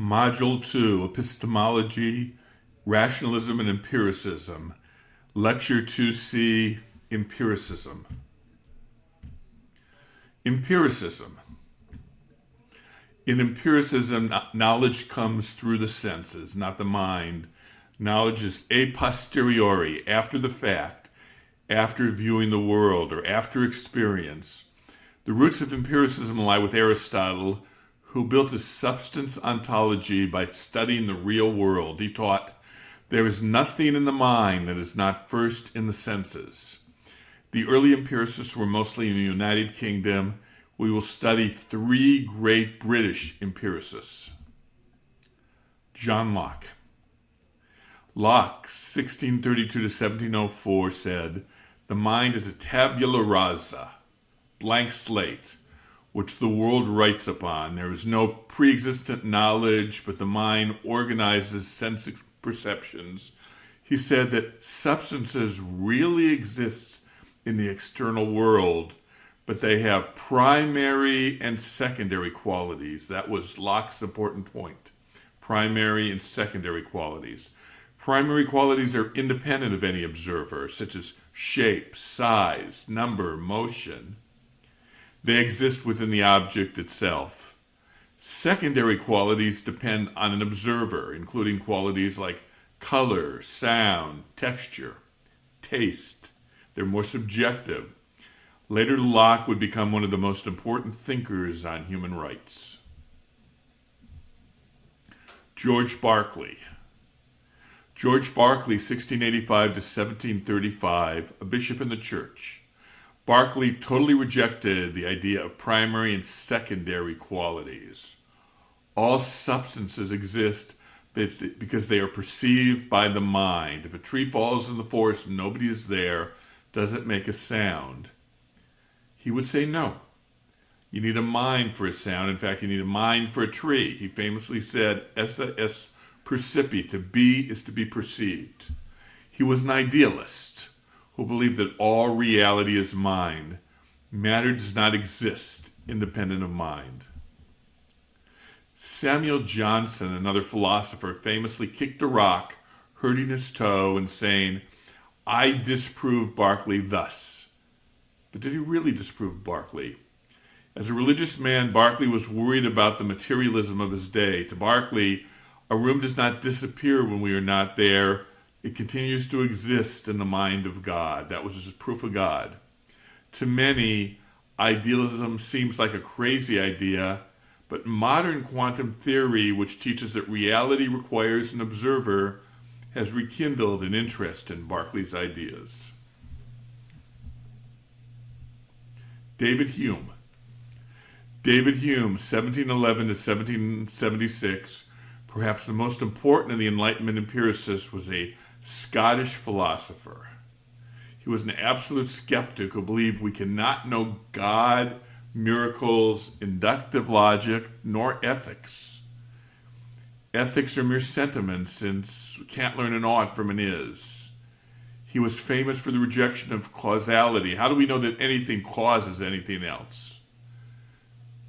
Module 2, Epistemology, Rationalism and Empiricism. Lecture 2C, Empiricism. Empiricism. In empiricism, knowledge comes through the senses, not the mind. Knowledge is a posteriori, after the fact, after viewing the world, or after experience. The roots of empiricism lie with Aristotle, who built a substance ontology by studying the real world. He taught, there is nothing in the mind that is not first in the senses. The early empiricists were mostly in the United Kingdom. We will study three great British empiricists. John Locke. Locke, 1632 to 1704, said, the mind is a tabula rasa, blank slate, which the world writes upon. There is no pre-existent knowledge, but the mind organizes sense perceptions. He said that substances really exist in the external world, but they have primary and secondary qualities. That was Locke's important point. Primary and secondary qualities. Primary qualities are independent of any observer, such as shape, size, number, motion. They exist within the object itself. Secondary qualities depend on an observer, including qualities like color, sound, texture, taste. They're more subjective. Later, Locke would become one of the most important thinkers on human rights. George Berkeley. George Berkeley, 1685 to 1735, a bishop in the church. Berkeley totally rejected the idea of primary and secondary qualities. All substances exist because they are perceived by the mind. If a tree falls in the forest and nobody is there, does it make a sound? He would say no. You need a mind for a sound. In fact, you need a mind for a tree. He famously said, esse est percipi, to be is to be perceived. He was an idealist who believed that all reality is mind. Matter does not exist independent of mind. Samuel Johnson, another philosopher, famously kicked a rock, hurting his toe and saying, I disprove Berkeley thus. But did he really disprove Berkeley? As a religious man, Berkeley was worried about the materialism of his day. To Berkeley, a room does not disappear when we are not there. It continues to exist in the mind of God. That was his proof of God. To many, idealism seems like a crazy idea, but modern quantum theory, which teaches that reality requires an observer, has rekindled an interest in Berkeley's ideas. David Hume. David Hume, 1711 to 1776, perhaps the most important of the Enlightenment empiricists, was a Scottish philosopher. He was an absolute skeptic who believed we cannot know God, miracles, inductive logic, nor ethics. Ethics are mere sentiments, since we can't learn an ought from an is. He was famous for the rejection of causality. How do we know that anything causes anything else?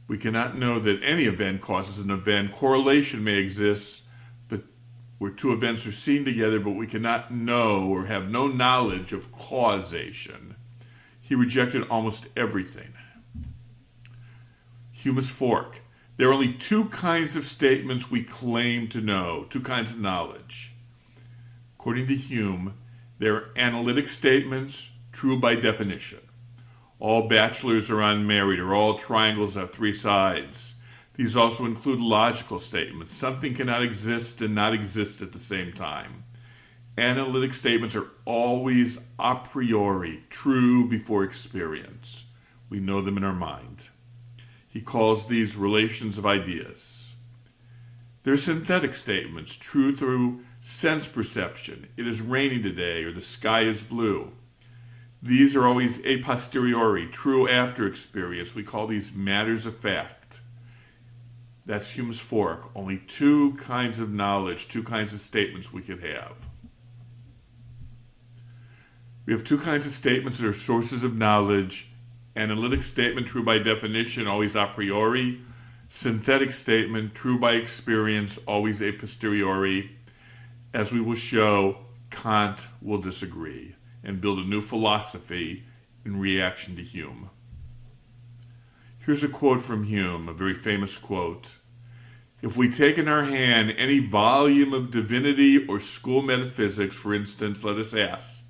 We cannot know that any event causes an event. Correlation may exist, where two events are seen together, but we cannot know or have no knowledge of causation. He rejected almost everything. Hume's fork. There are only two kinds of statements we claim to know, two kinds of knowledge. According to Hume, there are analytic statements, true by definition. All bachelors are unmarried, or all triangles have three sides. These also include logical statements. Something cannot exist and not exist at the same time. Analytic statements are always a priori, true before experience. We know them in our mind. He calls these relations of ideas. There are synthetic statements, true through sense perception. It is raining today, or the sky is blue. These are always a posteriori, true after experience. We call these matters of fact. That's Hume's fork. Only two kinds of knowledge, two kinds of statements we could have. We have two kinds of statements that are sources of knowledge. Analytic statement, true by definition, always a priori. Synthetic statement, true by experience, always a posteriori. As we will show, Kant will disagree and build a new philosophy in reaction to Hume. Here's a quote from Hume, a very famous quote. If we take in our hand any volume of divinity or school metaphysics, for instance, let us ask,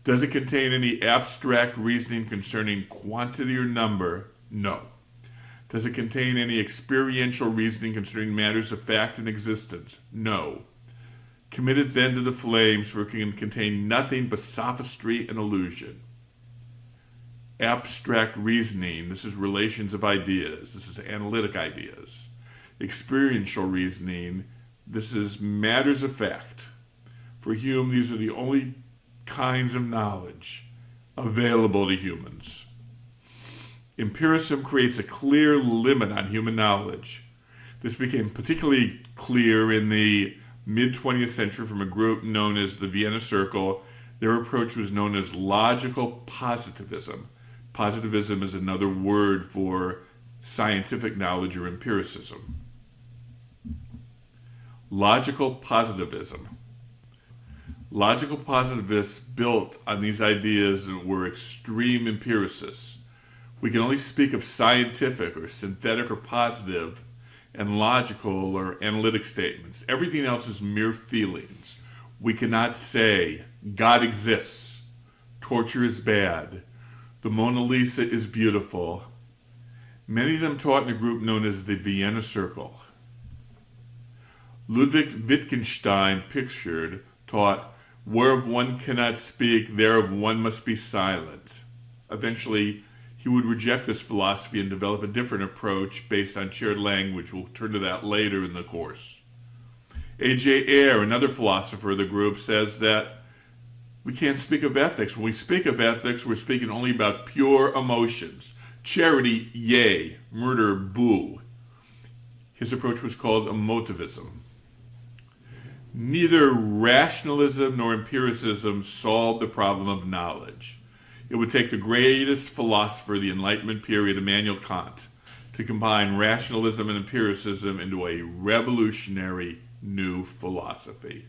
does it contain any abstract reasoning concerning quantity or number? No. Does it contain any experiential reasoning concerning matters of fact and existence? No. Commit it then to the flames, for it can contain nothing but sophistry and illusion. Abstract reasoning, this is relations of ideas, this is analytic ideas. Experiential reasoning, this is matters of fact. For Hume, these are the only kinds of knowledge available to humans. Empiricism creates a clear limit on human knowledge. This became particularly clear in the mid-20th century from a group known as the Vienna Circle. Their approach was known as logical positivism. Positivism is another word for scientific knowledge or empiricism. Logical positivism. Logical positivists built on these ideas and were extreme empiricists. We can only speak of scientific or synthetic or positive and logical or analytic statements. Everything else is mere feelings. We cannot say God exists, torture is bad, the Mona Lisa is beautiful. Many of them taught in a group known as the Vienna Circle. Ludwig Wittgenstein taught, whereof one cannot speak, thereof one must be silent. Eventually, he would reject this philosophy and develop a different approach based on shared language. We'll turn to that later in the course. A.J. Ayer, another philosopher of the group, says that we can't speak of ethics. When we speak of ethics, we're speaking only about pure emotions. Charity, yay. Murder, boo. His approach was called emotivism. Neither rationalism nor empiricism solved the problem of knowledge. It would take the greatest philosopher of the Enlightenment period, Immanuel Kant, to combine rationalism and empiricism into a revolutionary new philosophy.